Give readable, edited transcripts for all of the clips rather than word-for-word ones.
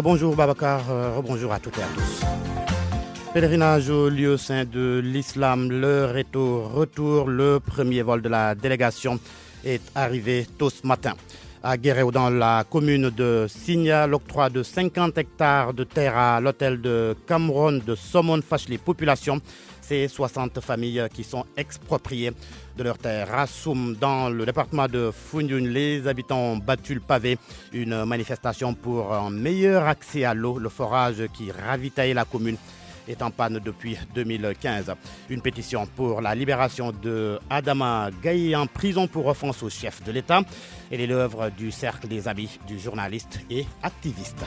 Bonjour Babacar, bonjour à toutes et à tous. Pèlerinage au lieu saint de l'islam, l'heure est au retour. Le premier vol de la délégation est arrivé tôt ce matin. À Guéréo, dans la commune de Signa, l'octroi de 50 hectares de terre à l'hôtel de Cameroun de Somone fâche les populations. C'est 60 familles qui sont expropriées de leurs terres. À Soum, dans le département de Foundiougne, les habitants ont battu le pavé. Une manifestation pour un meilleur accès à l'eau. Le forage qui ravitaille la commune est en panne depuis 2015. Une pétition pour la libération de Adama Gaye en prison pour offense au chef de l'État. Elle est l'œuvre du Cercle des Amis du journaliste et activiste.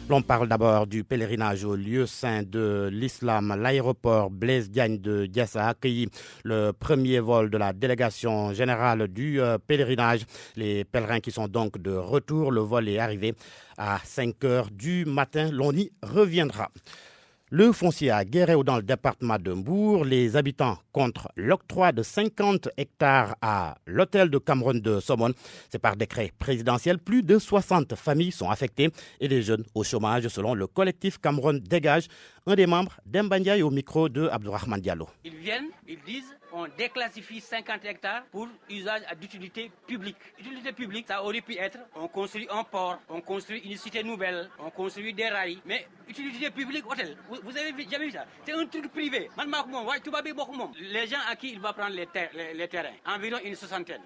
L'on parle d'abord du pèlerinage au lieu saint de l'islam. L'aéroport Blaise Diagne de Diassa a accueilli le premier vol de la délégation générale du pèlerinage. Les pèlerins qui sont donc de retour, le vol est arrivé à 5 heures du matin. L'on y reviendra. Le foncier à Guéréo dans le département de Mbour, les habitants contre l'octroi de 50 hectares à l'hôtel de Cameroun de Somone. C'est par décret présidentiel. Plus de 60 familles sont affectées et des jeunes au chômage selon le collectif Cameroun Dégage. Un des membres d'Embandiaï au micro de Abdourahmane Diallo. Ils viennent, ils disent on déclassifie 50 hectares pour usage d'utilité publique. Utilité publique, ça aurait pu être on construit un port, on construit une cité nouvelle, on construit des rails. Mais utilité publique, hôtel, vous avez jamais vu ça? C'est un truc privé. Les gens à qui il va prendre les terrains, environ une soixantaine.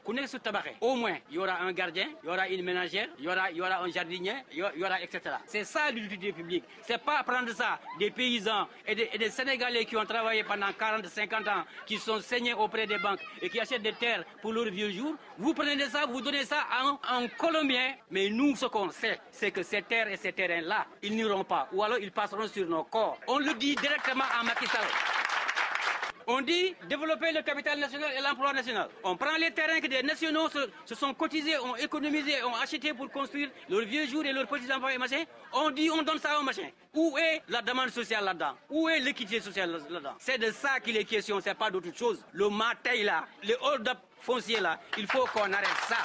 Au moins, il y aura un gardien, il y aura une ménagère, il y aura un jardinier, il y aura etc. C'est ça l'utilité publique. C'est pas prendre ça des paysans et des Sénégalais qui ont travaillé pendant 40-50 ans, qui sont saignés auprès des banques et qui achètent des terres pour leur vieux jour. Vous prenez ça, vous donnez ça à un Colombien. Mais nous, ce qu'on sait, c'est que ces terres et ces terrains-là, ils n'iront pas. Ou alors ils passeront sur nos corps. On le dit directement à Macky Sall. On dit développer le capital national et l'emploi national. On prend les terrains que des nationaux se sont cotisés, ont économisé, ont acheté pour construire leurs vieux jours et leurs petits enfants et machin. On dit on donne ça au machin. Où est la demande sociale là-dedans? Où est l'équité sociale là-dedans? C'est de ça qu'il est question, c'est pas d'autre chose. Le matin là, le hold-up foncier là, il faut qu'on arrête ça.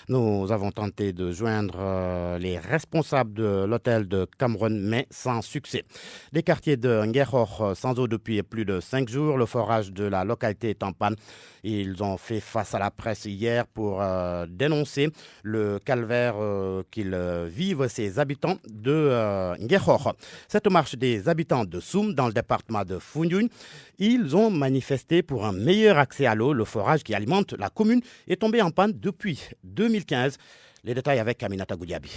Nous avons tenté de joindre les responsables de l'hôtel de Cameroun, mais sans succès. Les quartiers de Nguerhor sans eau depuis plus de 5 jours. Le forage de la localité est en panne. Ils ont fait face à la presse hier pour dénoncer le calvaire qu'ils vivent, ces habitants de Nguerhor. Cette marche des habitants de Soum, dans le département de Foundiougne, ils ont manifesté pour un meilleur accès à l'eau. Le forage qui alimente la commune est tombé en panne depuis 2015. Les détails avec Aminata Goudiaby.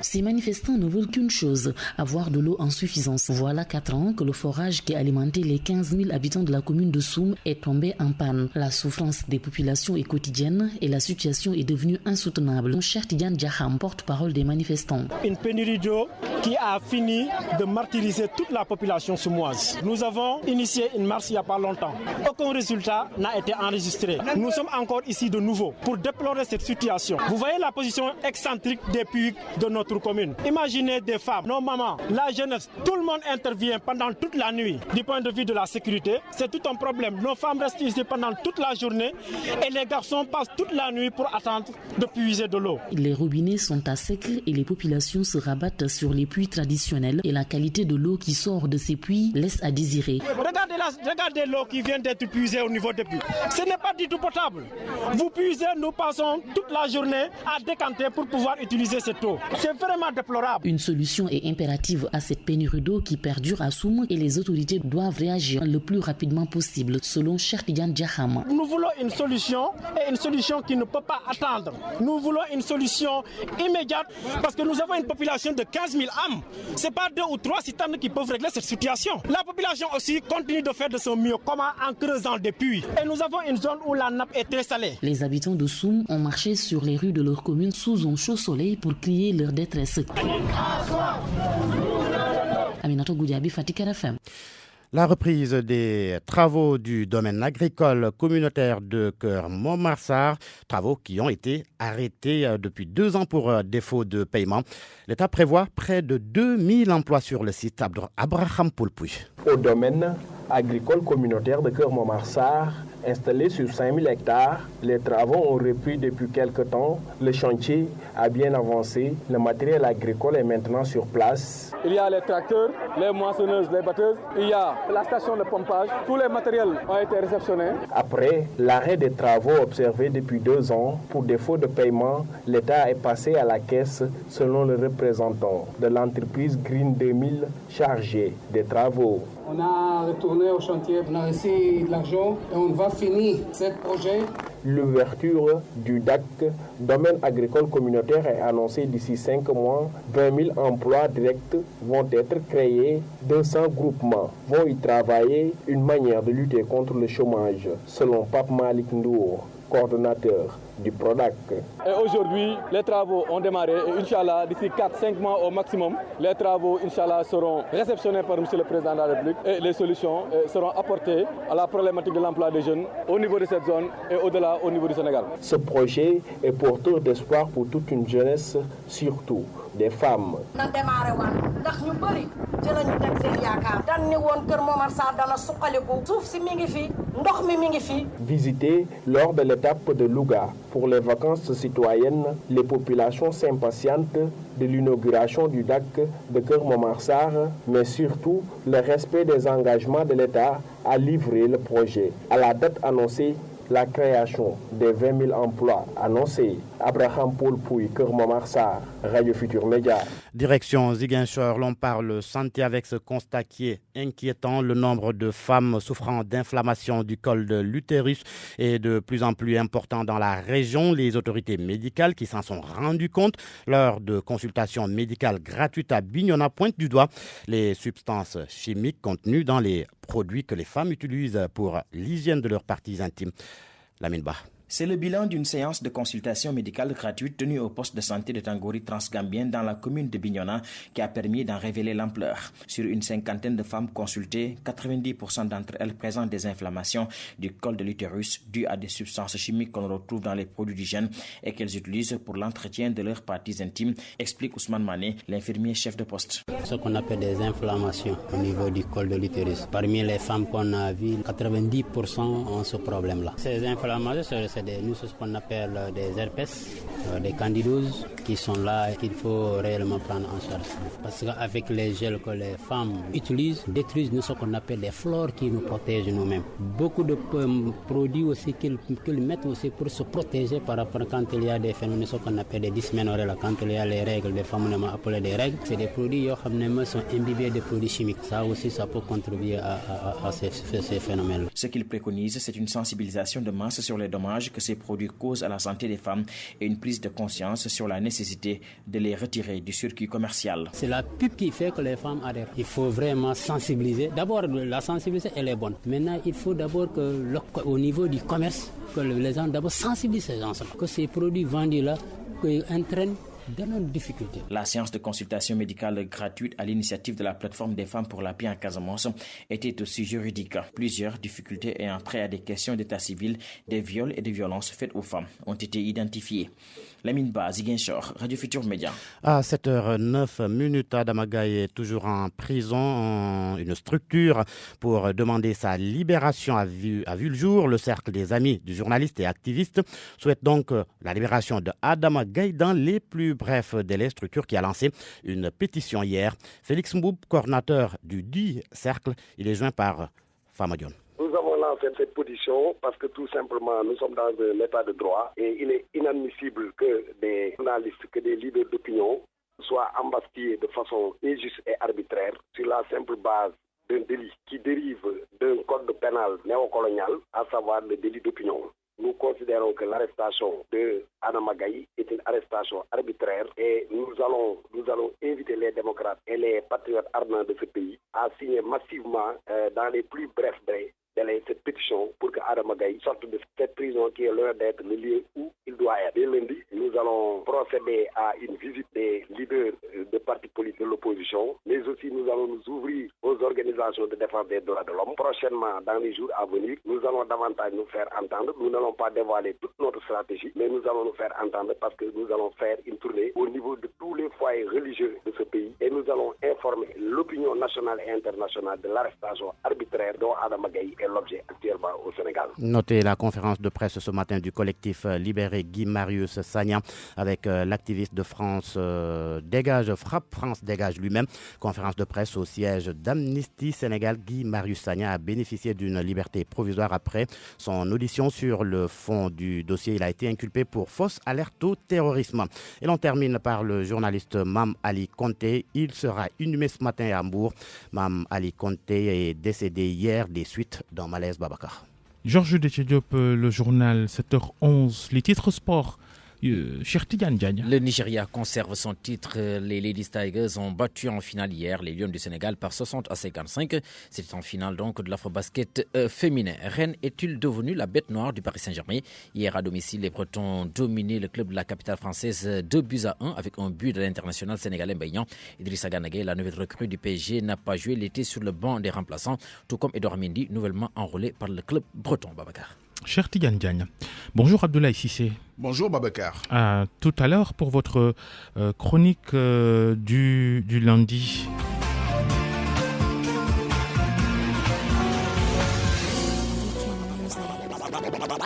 Ces manifestants ne veulent qu'une chose, avoir de l'eau en suffisance. Voilà 4 ans que le forage qui alimentait les 15 000 habitants de la commune de Soum est tombé en panne. La souffrance des populations est quotidienne et la situation est devenue insoutenable. Cheikh Tidiane Diaham, porte-parole des manifestants. Une pénurie d'eau qui a fini de martyriser toute la population soumoise. Nous avons initié une marche il n'y a pas longtemps. Aucun résultat n'a été enregistré. Nous sommes encore ici de nouveau pour déplorer cette situation. Vous voyez la position excentrique des puits de notre commune. Imaginez des femmes, nos mamans, la jeunesse, tout le monde intervient pendant toute la nuit. Du point de vue de la sécurité, c'est tout un problème. Nos femmes restent ici pendant toute la journée et les garçons passent toute la nuit pour attendre de puiser de l'eau. Les robinets sont à sec et les populations se rabattent sur les puits traditionnels et la qualité de l'eau qui sort de ces puits laisse à désirer. Regardez l'eau qui vient d'être puisée au niveau des puits. Ce n'est pas du tout potable. Vous puisez, nous passons toute la journée à décanter pour pouvoir utiliser cette eau. C'est vraiment déplorable. Une solution est impérative à cette pénurie d'eau qui perdure à Soum et les autorités doivent réagir le plus rapidement possible, selon Cheikh Tidiane Diaham. Nous voulons une solution et une solution qui ne peut pas attendre. Nous voulons une solution immédiate parce que nous avons une population de 15 000 âmes. Ce n'est pas 2 ou 3 citernes qui peuvent régler cette situation. La population aussi continue de faire de son mieux, comme en creusant des puits. Et nous avons une zone où la nappe est très salée. Les habitants de Soum ont marché sur les rues de leur commune sous un chaud soleil pour crier leur détresse. Aminata Goudiaby, Fatick FM. La reprise des travaux du domaine agricole communautaire de Keur Momar-Sarr, travaux qui ont été arrêtés depuis 2 ans pour défaut de paiement. L'État prévoit près de 2000 emplois sur le site. Abraham Poulpouy. Au domaine agricole communautaire de Keur Momar-Sarr, Installé sur 5000 hectares, les travaux ont repris depuis quelques temps. Le chantier a bien avancé. Le matériel agricole est maintenant sur place. Il y a les tracteurs, les moissonneuses, les batteuses. Il y a la station de pompage. Tous les matériels ont été réceptionnés. Après l'arrêt des travaux observés depuis 2 ans, pour défaut de paiement, l'État est passé à la caisse selon le représentant de l'entreprise Green 2000 chargé des travaux. On a retourné au chantier, on a reçu de l'argent et on va finir ce projet. L'ouverture du DAC, domaine agricole communautaire, est annoncée d'ici 5 mois. 20 000 emplois directs vont être créés. 200 groupements vont y travailler. Une manière de lutter contre le chômage, selon Pape Malik Ndour, coordonnateur du PRODAC. Et aujourd'hui, les travaux ont démarré et Inch'Allah, d'ici 4-5 mois au maximum, les travaux, Inch'Allah, seront réceptionnés par M. le Président de la République et les solutions seront apportées à la problématique de l'emploi des jeunes au niveau de cette zone et au-delà au niveau du Sénégal. Ce projet est porteur d'espoir pour toute une jeunesse, surtout des femmes. Visité lors de l'étape de Louga pour les vacances citoyennes, les populations s'impatientent de l'inauguration du DAC de Keur Momar Sarr, mais surtout le respect des engagements de l'État à livrer le projet. À la date annoncée, la création des 20 000 emplois annoncés. Abraham Paul Pouy, Keur Momar Sarr, Radio Futur Média. Direction Ziguinchor, l'on parle santé avec ce constat qui est inquiétant. Le nombre de femmes souffrant d'inflammation du col de l'utérus est de plus en plus important dans la région. Les autorités médicales qui s'en sont rendues compte lors de consultations médicales gratuites à Bignona pointent du doigt les substances chimiques contenues dans les produits que les femmes utilisent pour l'hygiène de leurs parties intimes. Lamine Ba. C'est le bilan d'une séance de consultation médicale gratuite tenue au poste de santé de Tangori Transgambien dans la commune de Bignona qui a permis d'en révéler l'ampleur. Sur une 50aine de femmes consultées, 90% d'entre elles présentent des inflammations du col de l'utérus dues à des substances chimiques qu'on retrouve dans les produits d'hygiène et qu'elles utilisent pour l'entretien de leurs parties intimes, explique Ousmane Mané, l'infirmier chef de poste. Ce qu'on appelle des inflammations au niveau du col de l'utérus. Parmi les femmes qu'on a vues, 90% ont ce problème-là. Ces inflammations, c'est ce qu'on appelle des herpès, des candidoses qui sont là et qu'il faut réellement prendre en charge. Parce qu'avec les gels que les femmes utilisent, détruisent ce qu'on appelle des flores qui nous protègent nous-mêmes. Beaucoup de produits aussi qu'ils mettent aussi pour se protéger par rapport quand il y a des phénomènes ce qu'on appelle des dysménorrhées, quand il y a les règles, des femmes appelées des règles, c'est des produits qui sont imbibés de produits chimiques. Ça aussi, ça peut contribuer à ces phénomènes. Ce qu'il préconise, c'est une sensibilisation de masse sur les dommages que ces produits causent à la santé des femmes et une prise de conscience sur la nécessité de les retirer du circuit commercial. C'est la pub qui fait que les femmes adhèrent. Il faut vraiment sensibiliser. D'abord, la sensibilisation, elle est bonne. Maintenant, il faut d'abord qu'au niveau du commerce, que les gens d'abord sensibilisent ces gens-là, que ces produits vendus-là entraînent d'énormes difficultés. La séance de consultation médicale gratuite à l'initiative de la plateforme des femmes pour la paix en Casamance était aussi juridique. Plusieurs difficultés ayant trait à des questions d'état civil, des viols et des violences faites aux femmes ont été identifiées. Lamine Ba, Ziguinchor, Radio Futur Média. À 7h09, Adama Gaye est toujours en prison, une structure pour demander sa libération a vu le jour. Le cercle des amis du journaliste et activiste souhaite donc la libération de Adama Gaye dans les plus brefs délais. Structure qui a lancé une pétition hier. Félix Mboub, coordinateur du dit cercle, il est joint par Famadion. Nous avons lancé cette pétition parce que tout simplement nous sommes dans un état de droit et il est inadmissible que des journalistes, que des leaders d'opinion soient embastillés de façon injuste et arbitraire sur la simple base d'un délit qui dérive d'un code pénal néocolonial, à savoir le délit d'opinion. Nous considérons que l'arrestation de Adama Gaye est une arrestation arbitraire et nous allons inviter les démocrates et les patriotes ardents de ce pays à signer massivement dans les plus brefs délais cette pétition pour que Adama Gaye sorte de cette prison qui est loin d'être le lieu où il doit être. Dès lundi, nous allons procéder à une visite des leaders de partis politiques de l'opposition, mais aussi nous allons nous ouvrir aux organisations organisations de défense des droits de l'homme. Prochainement, dans les jours à venir, nous allons davantage nous faire entendre. Nous n'allons pas dévoiler toute notre stratégie, mais nous allons nous faire entendre parce que nous allons faire une tournée au niveau de tous les foyers religieux de ce pays et nous allons informer l'opinion nationale et internationale de l'arrestation arbitraire dont Adama Gaye est l'objet actuellement au Sénégal. Notez la conférence de presse ce matin du collectif libéré Guy Marius Sagna avec l'activiste de France Dégage, Frappe France Dégage lui-même. Conférence de presse au siège d'Amnesty Sénégal. Guy Marius Sagna a bénéficié d'une liberté provisoire après son audition sur le fond du dossier. Il a été inculpé pour fausse alerte au terrorisme. Et l'on termine par le journaliste Mam Ali Konté. Il sera inhumé ce matin à Hambourg. Mam Ali Konté est décédé hier des suites d'un malaise. Babacar. Georges Diop, le journal 7h11, les titres sport. Le Nigeria conserve son titre. Les Ladies Tigers ont battu en finale hier les Lions du Sénégal par 60-55. C'était en finale donc de l'Afrobasket féminin. Rennes est-il devenu la bête noire du Paris Saint-Germain? Hier à domicile, les Bretons dominaient le club de la capitale française 2-1 avec un but de l'international sénégalais Mbayan. Idrissa Gana Gueye, la nouvelle recrue du PSG, n'a pas joué. Il était sur le banc des remplaçants, tout comme Edouard Mendy, nouvellement enrôlé par le club breton. Babacar. Cher Tidiane Diagne. Bonjour Abdoulaye Cissé. Bonjour Babacar. Tout à l'heure pour votre chronique du lundi.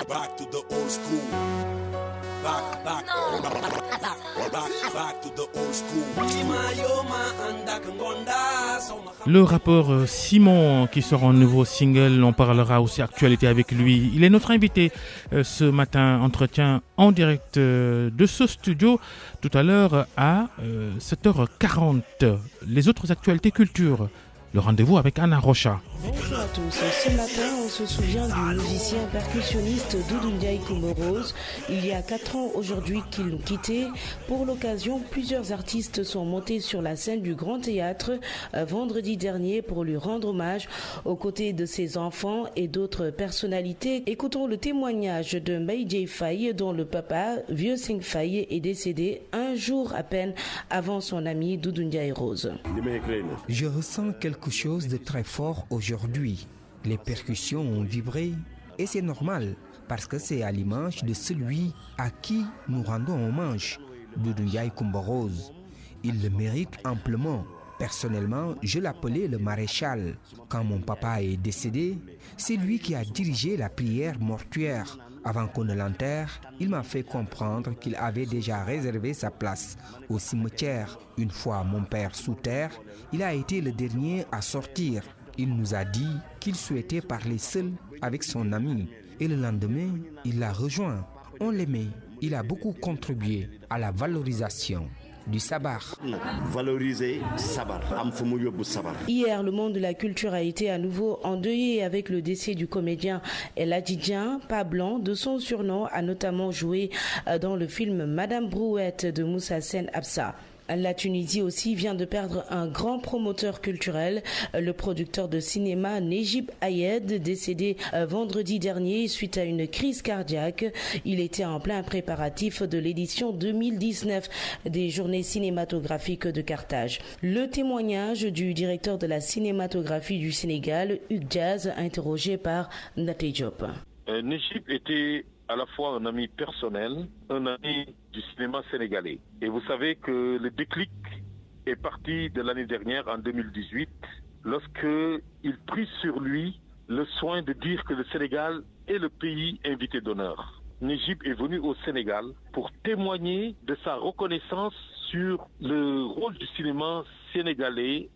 Back to the old school. Back to the old school. Le rappeur Simon qui sort un nouveau single, on parlera aussi actualité avec lui. Il est notre invité ce matin, entretien en direct de ce studio tout à l'heure à 7h40. Les autres actualités culture. Le rendez-vous avec Anna Rocha. Bonjour à tous. Ce matin, on se souvient du musicien percussionniste Doudou Ndiaye Coumba Rose. Il y a 4 ans aujourd'hui qu'ils l'ont quitté. Pour l'occasion, plusieurs artistes sont montés sur la scène du Grand Théâtre vendredi dernier pour lui rendre hommage aux côtés de ses enfants et d'autres personnalités. Écoutons le témoignage de Mbaye Faye, dont le papa, Vieux Sing Faye, est décédé un jour à peine avant son ami Doudou Ndiaye Rose. Je ressens quelque chose de très fort aujourd'hui. Les percussions ont vibré et c'est normal parce que c'est à l'image de celui à qui nous rendons hommage, Doudou Ndiaye Coumba Rose. Il le mérite amplement. Personnellement, je l'appelais le maréchal. Quand mon papa est décédé, c'est lui qui a dirigé la prière mortuaire. Avant qu'on ne l'enterre, il m'a fait comprendre qu'il avait déjà réservé sa place au cimetière. Une fois mon père sous terre, il a été le dernier à sortir. Il nous a dit qu'il souhaitait parler seul avec son ami. Et le lendemain, il l'a rejoint. On l'aimait. Il a beaucoup contribué à la valorisation du sabar. Valoriser sabar. Hier, le monde de la culture a été à nouveau endeuillé avec le décès du comédien El Hadjidien, pas blanc, de son surnom, a notamment joué dans le film Madame Brouette de Moussa Sen Absa. La Tunisie aussi vient de perdre un grand promoteur culturel, le producteur de cinéma Nejib Ayed, décédé vendredi dernier suite à une crise cardiaque. Il était en plein préparatif de l'édition 2019 des Journées cinématographiques de Carthage. Le témoignage du directeur de la cinématographie du Sénégal, Hugues Diaz, interrogé par Naté Diop. Nejib était à la fois un ami personnel, un ami du cinéma sénégalais. Et vous savez que le déclic est parti de l'année dernière, en 2018, lorsqu'il prit sur lui le soin de dire que le Sénégal est le pays invité d'honneur. Nejib est venu au Sénégal pour témoigner de sa reconnaissance sur le rôle du cinéma sénégalais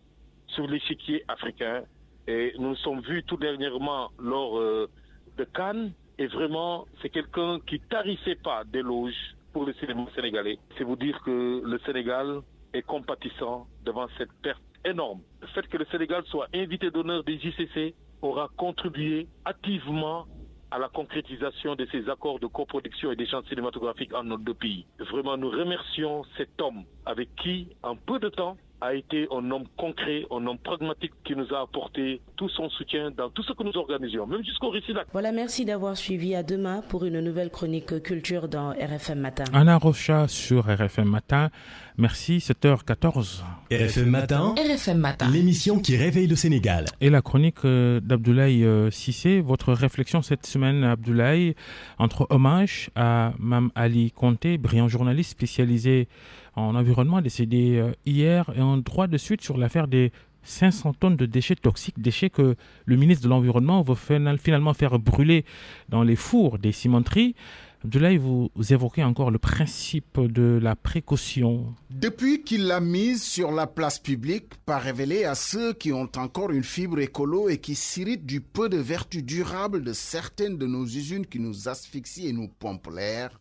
sur l'échiquier africain. Et nous nous sommes vus tout dernièrement lors de Cannes. Et vraiment, c'est quelqu'un qui tarissait pas d'éloges pour le cinéma sénégalais. C'est vous dire que le Sénégal est compatissant devant cette perte énorme. Le fait que le Sénégal soit invité d'honneur des JCC aura contribué activement à la concrétisation de ces accords de coproduction et d'échanges cinématographiques en nos deux pays. Vraiment, nous remercions cet homme avec qui, en peu de temps, a été un homme concret, un homme pragmatique qui nous a apporté tout son soutien dans tout ce que nous organisions, même jusqu'au Récilac. Voilà, merci d'avoir suivi. À demain pour une nouvelle chronique culture dans RFM Matin. Anna Rocha sur RFM Matin. Merci, 7h14. RFM Matin. RFM Matin. L'émission qui réveille le Sénégal. Et la chronique d'Abdoulaye Cissé. Votre réflexion cette semaine, Abdoulaye, entre hommage à Mame Ali Conté, brillant journaliste spécialisé en environnement, décédé hier, et en droit de suite sur l'affaire des 500 tonnes de déchets toxiques, déchets que le ministre de l'Environnement veut finalement faire brûler dans les fours des cimenteries. Abdoulaye, vous évoquez encore le principe de la précaution. Depuis qu'il l'a mise sur la place publique, pas révélée à ceux qui ont encore une fibre écolo et qui s'irritent du peu de vertu durable de certaines de nos usines qui nous asphyxient et nous pompent l'air,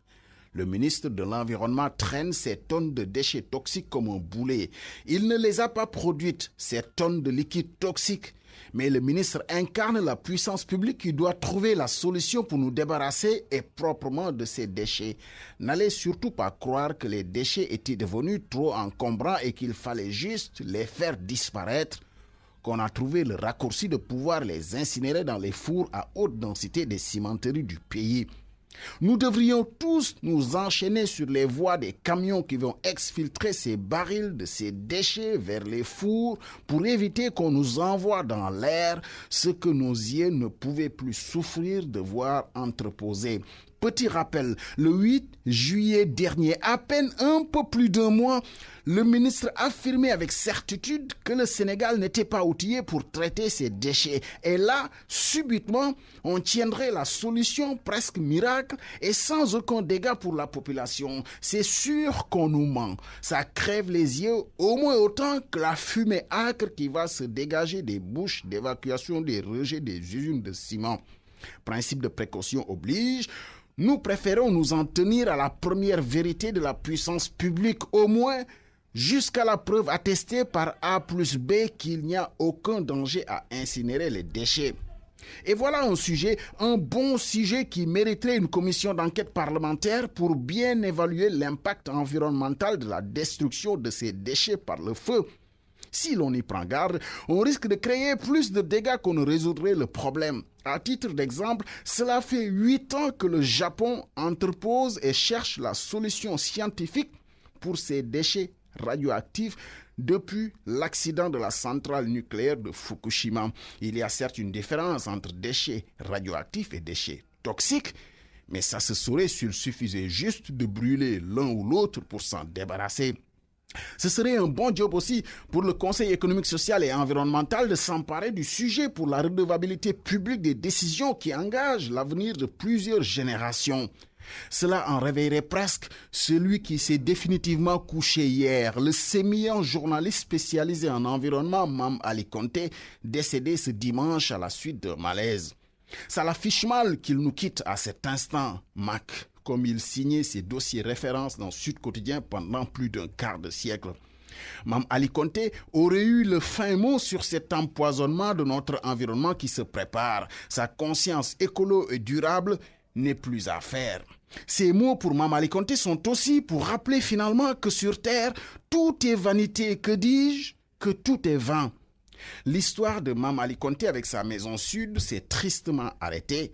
le ministre de l'Environnement traîne ces tonnes de déchets toxiques comme un boulet. Il ne les a pas produites, ces tonnes de liquides toxiques. Mais le ministre incarne la puissance publique qui doit trouver la solution pour nous débarrasser et proprement de ces déchets. N'allez surtout pas croire que les déchets étaient devenus trop encombrants et qu'il fallait juste les faire disparaître, qu'on a trouvé le raccourci de pouvoir les incinérer dans les fours à haute densité des cimenteries du pays. Nous devrions tous nous enchaîner sur les voies des camions qui vont exfiltrer ces barils de ces déchets vers les fours pour éviter qu'on nous envoie dans l'air ce que nos yeux ne pouvaient plus souffrir de voir entreposé. Petit rappel, le 8 juillet dernier, à peine un peu plus d'un mois, le ministre affirmait avec certitude que le Sénégal n'était pas outillé pour traiter ces déchets. Et là, subitement, on tiendrait la solution presque miracle et sans aucun dégât pour la population. C'est sûr qu'on nous ment. Ça crève les yeux au moins autant que la fumée âcre qui va se dégager des bouches d'évacuation des rejets des usines de ciment. Principe de précaution oblige. Nous préférons nous en tenir à la première vérité de la puissance publique, au moins jusqu'à la preuve attestée par A plus B qu'il n'y a aucun danger à incinérer les déchets. Et voilà un bon sujet qui mériterait une commission d'enquête parlementaire pour bien évaluer l'impact environnemental de la destruction de ces déchets par le feu. Si l'on y prend garde, on risque de créer plus de dégâts qu'on ne résoudrait le problème. À titre d'exemple, cela fait 8 ans que le Japon entrepose et cherche la solution scientifique pour ces déchets radioactifs depuis l'accident de la centrale nucléaire de Fukushima. Il y a certes une différence entre déchets radioactifs et déchets toxiques, mais ça se saurait s'il suffisait juste de brûler l'un ou l'autre pour s'en débarrasser. Ce serait un bon job aussi pour le Conseil économique, social et environnemental de s'emparer du sujet pour la redevabilité publique des décisions qui engagent l'avenir de plusieurs générations. Cela en réveillerait presque celui qui s'est définitivement couché hier, le sémillant journaliste spécialisé en environnement Mame Ali Conté, décédé ce dimanche à la suite d'un malaise. Ça l'affiche mal qu'il nous quitte à cet instant, Mac, comme il signait ses dossiers références dans Sud Quotidien pendant plus d'un quart de siècle. Mame Ali Conté aurait eu le fin mot sur cet empoisonnement de notre environnement qui se prépare. Sa conscience écolo et durable n'est plus à faire. Ces mots pour Mame Ali Conté sont aussi pour rappeler finalement que sur Terre, tout est vanité, que dis-je, que tout est vain. L'histoire de Mame Ali Conté avec sa maison sud s'est tristement arrêtée.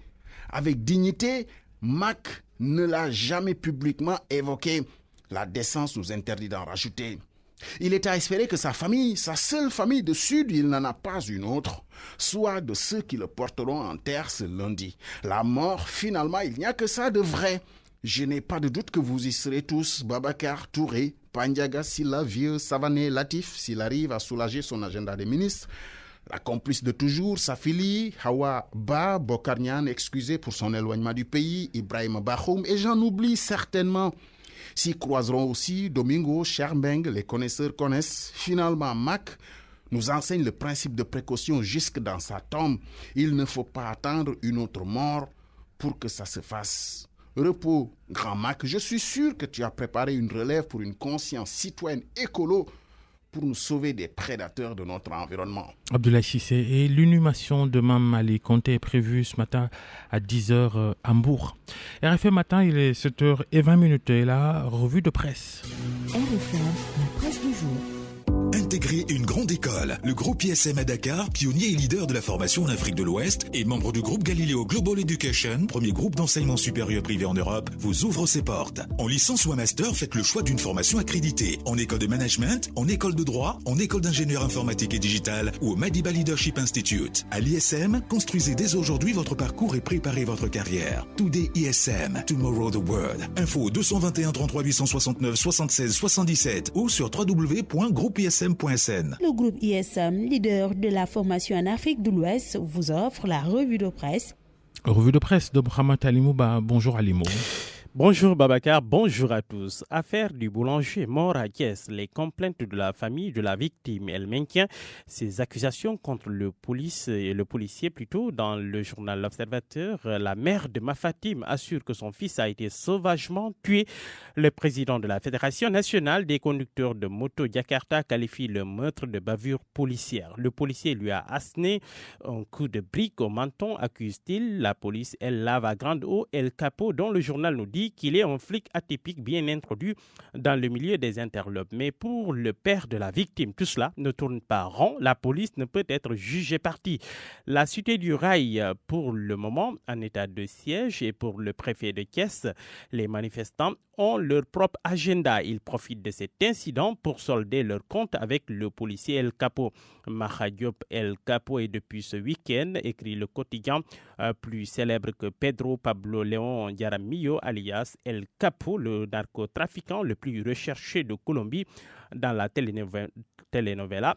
Avec dignité, Mac ne l'a jamais publiquement évoqué. La décence nous interdit d'en rajouter. Il est à espérer que sa famille, sa seule famille de Sud, il n'en a pas une autre, soit de ceux qui le porteront en terre ce lundi. La mort, finalement, il n'y a que ça de vrai. Je n'ai pas de doute que vous y serez tous. Babacar Touré, Pandiaga Silla, Vieux, Savané, Latif, s'il arrive à soulager son agenda des ministres. La complice de toujours, Safili, Hawa Ba, Bokarnian, excusé pour son éloignement du pays, Ibrahim Bahoum, et j'en oublie certainement. S'y croiseront aussi Domingo, Cherbeng, les connaisseurs connaissent. Finalement, Mac nous enseigne le principe de précaution jusque dans sa tombe. Il ne faut pas attendre une autre mort pour que ça se fasse. Repos, grand Mac, je suis sûr que tu as préparé une relève pour une conscience citoyenne écolo pour nous sauver des prédateurs de notre environnement. Abdoulaye Cissé, et l'inhumation de Mame Ali Conté est prévue ce matin à 10h à Hambourg. RFM Matin, il est 7h20 et la revue de presse. RFM, la presse du jour. d'école. Le groupe ISM à Dakar, pionnier et leader de la formation en Afrique de l'Ouest et membre du groupe Galileo Global Education, premier groupe d'enseignement supérieur privé en Europe, vous ouvre ses portes. En licence ou en master, faites le choix d'une formation accréditée. En école de management, en école de droit, en école d'ingénieur informatique et digital ou au Madiba Leadership Institute. À l'ISM, construisez dès aujourd'hui votre parcours et préparez votre carrière. Today ISM, Tomorrow the World. Info 221 33 869 76 77 ou sur www.groupeism.sn. Le groupe ISM, leader de la formation en Afrique de l'Ouest, vous offre la revue de presse. Revue de presse de Mohamed Alimou. Bonjour Alimou. Bonjour Babacar, bonjour à tous. Affaire du boulanger mort à Thiès. Les complaintes de la famille de la victime. Elle maintient ses accusations contre le policier dans le journal L'Observateur. La mère de Mafatim assure que son fils a été sauvagement tué. Le président de la Fédération nationale des conducteurs de moto Jakarta qualifie le meurtre de bavure policière. Le policier lui a asséné un coup de brique au menton, accuse-t-il. La police, elle lave à grande eau El Capo, dont le journal nous dit qu'il est un flic atypique bien introduit dans le milieu des interlopes. Mais pour le père de la victime, tout cela ne tourne pas rond. La police ne peut être jugée partie. La cité du Rail, pour le moment, en état de siège, et pour le préfet de Thiès, les manifestants ont leur propre agenda. Ils profitent de cet incident pour solder leur compte avec le policier El Capo. Maha Diop El Capo est depuis ce week-end, écrit le quotidien, plus célèbre que Pedro Pablo León Jaramillo, alias El Capo, le narcotrafiquant le plus recherché de Colombie dans la telenovela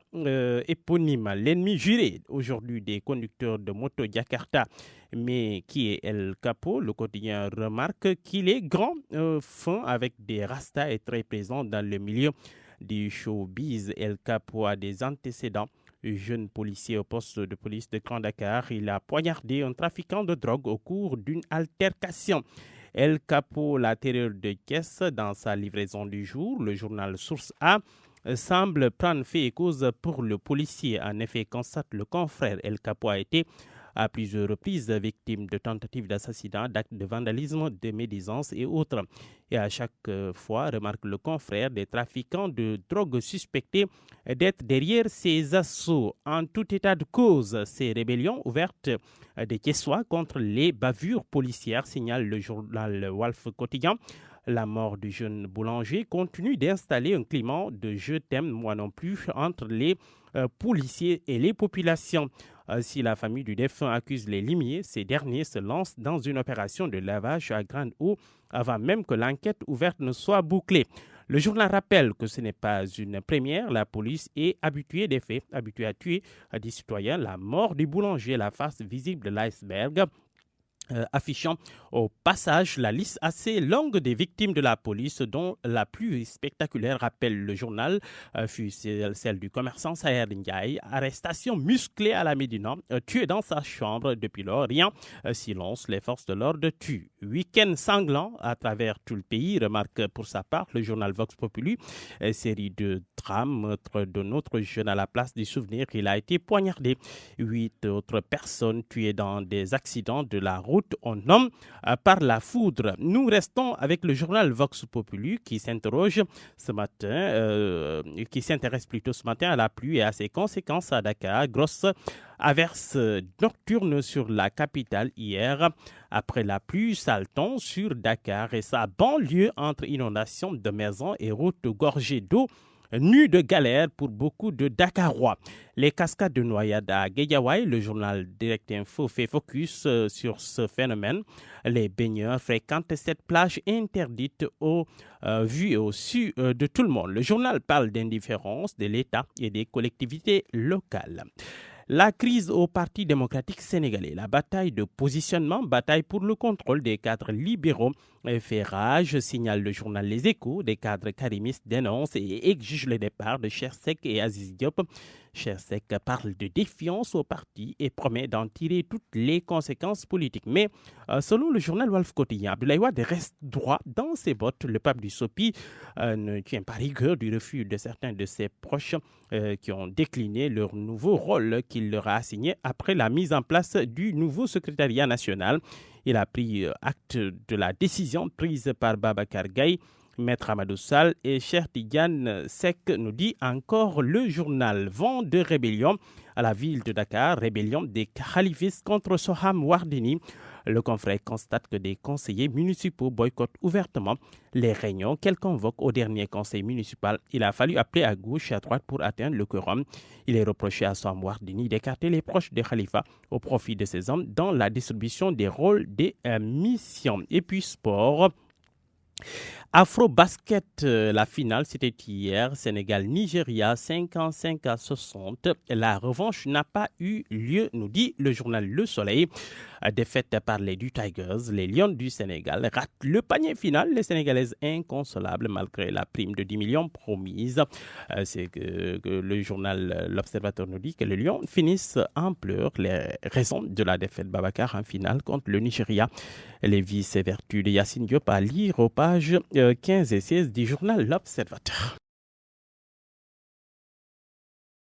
éponyme. L'ennemi juré aujourd'hui des conducteurs de moto Jakarta. Mais qui est El Capo? Le quotidien remarque qu'il est grand, fin, avec des rastas et très présent dans le milieu du showbiz. El Capo a des antécédents. Jeune policier au poste de police de Grand Dakar, il a poignardé un trafiquant de drogue au cours d'une altercation. El Capo, la terreur de Thiès, dans sa livraison du jour, le journal Source A semble prendre fait et cause pour le policier. En effet, constate le confrère, El Capo a été à plusieurs reprises victime de tentatives d'assassinat, d'actes de vandalisme, de médisance et autres. Et à chaque fois, remarque le confrère, des trafiquants de drogue suspectés d'être derrière ces assauts. En tout état de cause, ces rébellions ouvertes des Thiessois contre les bavures policières, signale le journal Walf Quotidien. La mort du jeune boulanger continue d'installer un climat de « je t'aime, moi non plus » entre les policiers et les populations. Si la famille du défunt accuse les limiers, ces derniers se lancent dans une opération de lavage à grande eau avant même que l'enquête ouverte ne soit bouclée. Le journal rappelle que ce n'est pas une première. La police est habituée des faits, habituée à tuer des citoyens. La mort du boulanger, la face visible de l'iceberg, affichant au passage la liste assez longue des victimes de la police, dont la plus spectaculaire, rappelle le journal, fut celle du commerçant Saher Ndiaye. Arrestation musclée à la Médina, tué dans sa chambre. Depuis lors, rien. Silence, les forces de l'ordre tuent. Week-end sanglant à travers tout le pays, remarque pour sa part le journal Vox Populi. Série de drames, meurtre de notre jeune à la place du souvenir. Il a été poignardé. 8 autres personnes tuées dans des accidents de la route en homme par la foudre. Nous restons avec le journal Vox Populi qui s'intéresse plutôt ce matin à la pluie et à ses conséquences à Dakar. Grosse averse nocturne sur la capitale hier. Après la pluie, sale temps sur Dakar et sa banlieue entre inondations de maisons et routes gorgées d'eau. Nu de galère pour beaucoup de Dakarois. Les cascades de noyade à Guédiawaye, le journal Direct Info fait focus sur ce phénomène. Les baigneurs fréquentent cette plage interdite au vu et au su de tout le monde. Le journal parle d'indifférence de l'État et des collectivités locales. La crise au Parti démocratique sénégalais, la bataille de positionnement, bataille pour le contrôle des cadres libéraux fait rage, signale le journal Les Échos. Des cadres karimistes dénoncent et exigent le départ de Chersek et Aziz Diop. Chersek parle de défiance au parti et promet d'en tirer toutes les conséquences politiques. Mais selon le journal Walf Quotidien, Abdoulaye Wade reste droit dans ses bottes. Le pape du Sopi ne tient pas rigueur du refus de certains de ses proches qui ont décliné leur nouveau rôle qu'il leur a assigné après la mise en place du nouveau secrétariat national. Il a pris acte de la décision prise par Babacar Gaye Maître Amadou Sall et Cher Tidiane Sek, nous dit encore le journal. Vent de rébellion à la ville de Dakar, rébellion des khalifistes contre Soham Wardini. Le confrère constate que des conseillers municipaux boycottent ouvertement les réunions qu'elle convoque au dernier conseil municipal. Il a fallu appeler à gauche et à droite pour atteindre le quorum. Il est reproché à Soham Wardini d'écarter les proches de Khalifa au profit de ces hommes dans la distribution des rôles des missions. Et puis sport. Afro-basket, la finale, c'était hier, Sénégal-Nigeria, 55-60. La revanche n'a pas eu lieu, nous dit le journal Le Soleil. Défaite par les du Tigers, les Lions du Sénégal ratent le panier final. Les Sénégalaises inconsolables malgré la prime de 10 millions promise. C'est que le journal L'Observateur nous dit que les Lions finissent en pleurs. Les raisons de la défaite Babacar en finale contre le Nigeria. Les vices et vertus de Yacine Diop à lire aux pages 15 et 16 du journal L'Observateur.